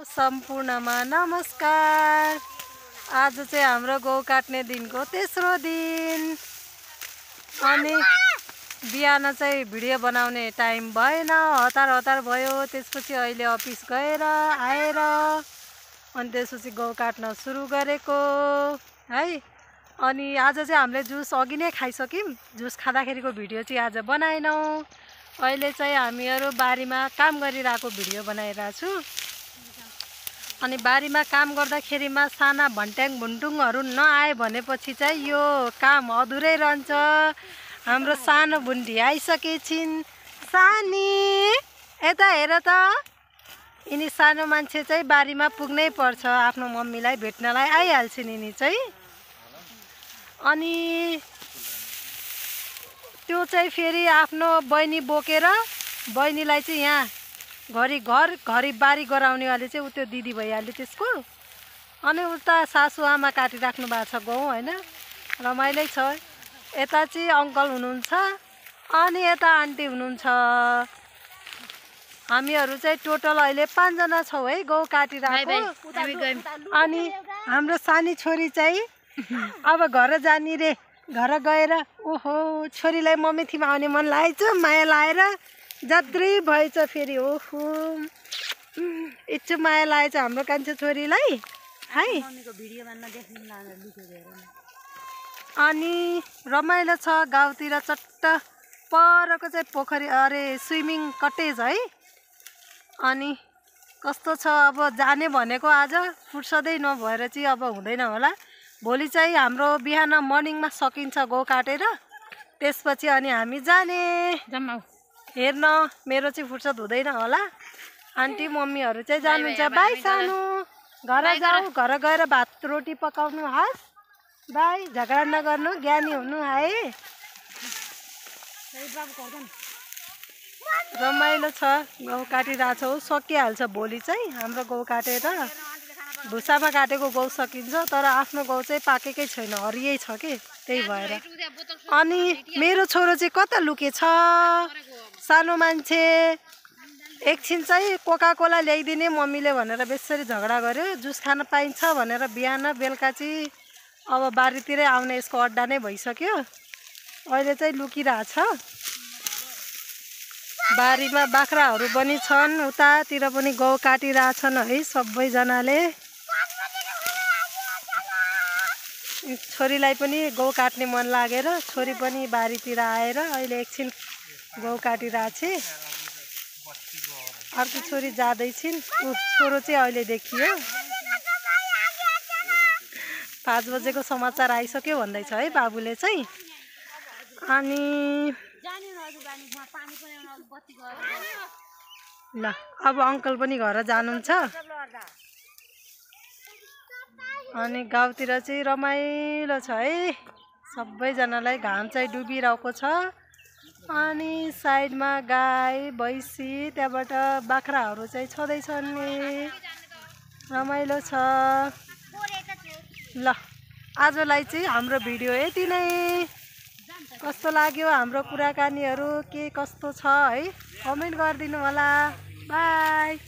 सम्पूर्णमा नमस्कार। आज चाहिँ हाम्रो गौ काट्ने दिनको तेस्रो दिन अनि बिहान चाहिँ भिडियो बनाउने टाइम भएन, हतार भयो। त्यसपछि अहिले अफिस गएर आएर अनि त्यसपछि गौ काट्न सुरु गरेको है। अनि आज चाहिँ हामीले जुस अघि नै खाइसक्यौँ। जुस खाँदाखेरिको भिडियो चाहिँ आज बनाएनौँ। अहिले चाहिँ हामीहरू बारीमा काम गरिरहेको भिडियो बनाइरहेको छु। अनि बारीमा काम गर्दाखेरिमा साना भन्ट्याङ भुन्टुङहरू नआए भनेपछि चाहिँ यो काम अधुरै रहन्छ। हाम्रो सानो भुन्डी आइसकेछिन्। सानी यता हेर त। यिनी सानो मान्छे चाहिँ बारीमा पुग्नै पर्छ, आफ्नो मम्मीलाई भेट्नलाई आइहाल्छन् यिनी चाहिँ। अनि त्यो चाहिँ फेरि आफ्नो बहिनी बोकेर बहिनीलाई चाहिँ यहाँ घरि बारी गराउनेवाले चाहिँ त्यो दिदी भइहाल्यो त्यसको। अनि उता सासु आमा काटिराख्नु भएको छ गहुँ होइन, रमाइलै छ। यता चाहिँ अङ्कल हुनुहुन्छ अनि यता आन्टी हुनुहुन्छ। हामीहरू चाहिँ टोटल अहिले 5 जना छौँ है गौ काटिरहेको। अनि हाम्रो सानी छोरी चाहिँ अब घर जाने रे। घर गएर ओहो छोरीलाई मम्मी थिमा आउने मन लागेछ, माया लाएर जात्रै भएछ फेरि। ओहो इच्छु माया लागेछ हाम्रो कान्छो छोरीलाई है। अनि रमाइलो छ गाउँतिर। चट्ट परको चाहिँ पोखरी अरे स्विमिङ कटेज है। अनि कस्तो छ अब जाने भनेको आज फुर्सदै नभएर चाहिँ अब हुँदैन होला। भोलि चाहिँ हाम्रो बिहान मर्निङमा सकिन्छ गौ काटेर, त्यसपछि अनि हामी जाने हेर्न। मेरो चाहिँ फुर्सद हुँदैन होला। आन्टी मम्मीहरू चाहिँ जानुहुन्छ। बाई सानो, घर जाऊ, घर गएर भात रोटी पकाउनु हस्। बाई, झगडा नगर्नु, ज्ञानी हुनु है। रमाइलो छ गौ काटिरहेछौँ। सकिहाल्छ भोलि चाहिँ हाम्रो गौ काटेर। भुसामा काटेको गौ सकिन्छ, तर आफ्नो गौ चाहिँ पाकेकै छैन, हरियै छ कि, त्यही भएर। अनि मेरो छोरो चाहिँ कता लुकेछ सानो मान्छे। एकछिन चाहिँ कोका कोला ल्याइदिने मम्मीले भनेर बेसरी झगडा गर्यो। जुस खान पाइन्छ भनेर बिहान बेलुका चाहिँ अब बारीतिरै आउने यसको अड्डा नै भइसक्यो। अहिले चाहिँ लुकिरहेछ। बारीमा बाख्राहरू पनि छन्, उतातिर पनि गौ काटिरहेछन् है सबैजनाले। छोरीलाई पनि गौ काट्ने मन लागेर छोरी पनि बारीतिर आएर अहिले एकछिन गौ काटिरहेछ। अर्को छोरी जाँदैछिन्। छोरो चाहिँ अहिले देखियो। 5 बजेको समाचार आइसक्यो भन्दैछ है बाबुले चाहिँ। अनि ल अब अङ्कल पनि घर जानुहुन्छ। अनि गाउँतिर चाहिँ रमाइलो छ है। सबैजनालाई घाम चाहिँ डुबिरहेको छ। अनि साइडमा गाई भैँसी, त्यहाँबाट बाख्राहरू चाहिँ छँदैछन् नि। रमाइलो छ। ल आजलाई चाहिँ हाम्रो भिडियो यति नै। कस्तो लाग्यो हाम्रो कुराकानीहरू, के कस्तो छ है, कमेन्ट गरिदिनु होला। बाई।